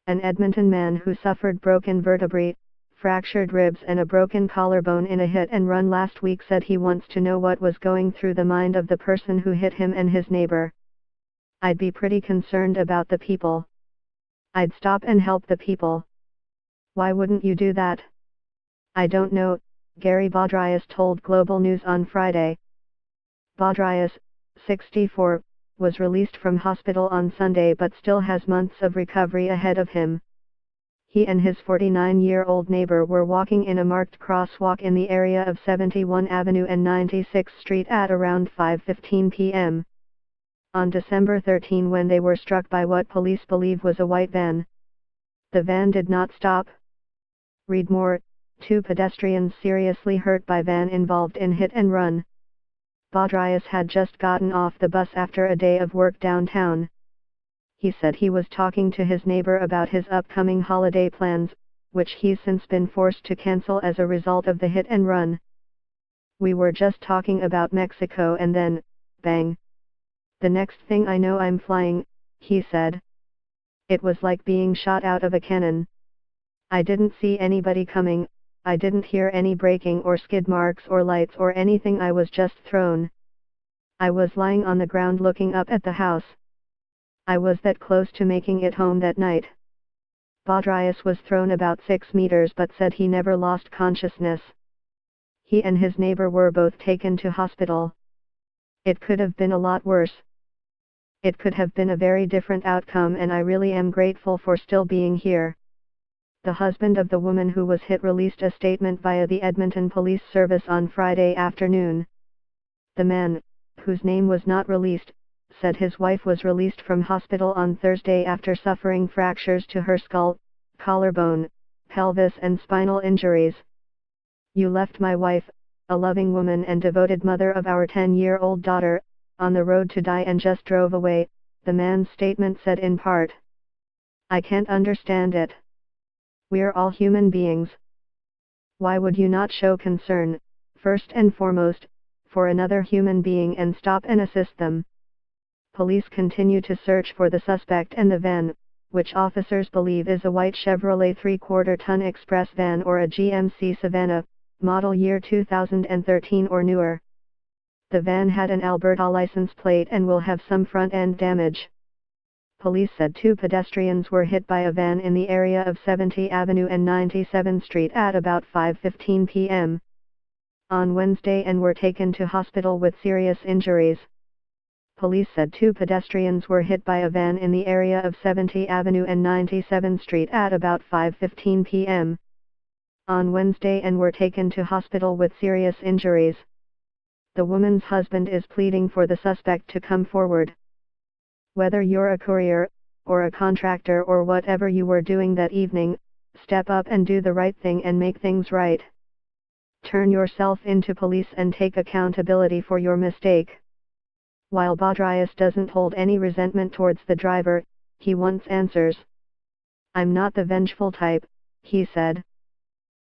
an Edmonton man who suffered broken vertebrae, fractured ribs and a broken collarbone in a hit and run last week, said he wants to know what was going through the mind of the person who hit him and his neighbor. "I'd be pretty concerned about the people. I'd stop and help the people." "Why wouldn't you do that?" "I don't know," Gary Baudrias told Global News on Friday. Baudrias, 64, was released from hospital on Sunday but still has months of recovery ahead of him. He and his 49-year-old neighbor were walking in a marked crosswalk in the area of 71 Avenue and 96th Street at around 5:15 p.m. on December 13 when they were struck by what police believe was a white van. The van did not stop. Read more: 2 pedestrians seriously hurt by van involved in hit and run. Baudrias had just gotten off the bus after a day of work downtown. He said he was talking to his neighbor about his upcoming holiday plans, which he's since been forced to cancel as a result of the hit and run. "We were just talking about Mexico and then, bang. The next thing I know I'm flying," he said. "It was like being shot out of a cannon. I didn't see anybody coming, I didn't hear any braking or skid marks or lights or anything, I was just thrown. I was lying on the ground looking up at the house. I was that close to making it home that night." Baudrias was thrown about 6 meters but said he never lost consciousness. He and his neighbor were both taken to hospital. "It could have been a lot worse. It could have been a very different outcome and I really am grateful for still being here." The husband of the woman who was hit released a statement via the Edmonton Police Service on Friday afternoon. The man, whose name was not released, said his wife was released from hospital on Thursday after suffering fractures to her skull, collarbone, pelvis and spinal injuries. "You left my wife, a loving woman and devoted mother of our 10-year-old daughter, on the road to die and just drove away," the man's statement said in part. "I can't understand it. We're all human beings. Why would you not show concern, first and foremost, for another human being and stop and assist them?" Police continue to search for the suspect and the van, which officers believe is a white Chevrolet 3/4-ton express van or a GMC Savannah, model year 2013 or newer. The van had an Alberta license plate and will have some front-end damage. Police said 2 pedestrians were hit by a van in the area of 70 Avenue and 97th Street at about 5:15 p.m. on Wednesday and were taken to hospital with serious injuries. Police said 2 pedestrians were hit by a van in the area of 70 Avenue and 97th Street at about 5:15 p.m. on Wednesday and were taken to hospital with serious injuries. The woman's husband is pleading for the suspect to come forward. "Whether you're a courier, or a contractor or whatever you were doing that evening, step up and do the right thing and make things right. Turn yourself into police and take accountability for your mistake." While Baudrias doesn't hold any resentment towards the driver, he wants answers. "I'm not the vengeful type," he said.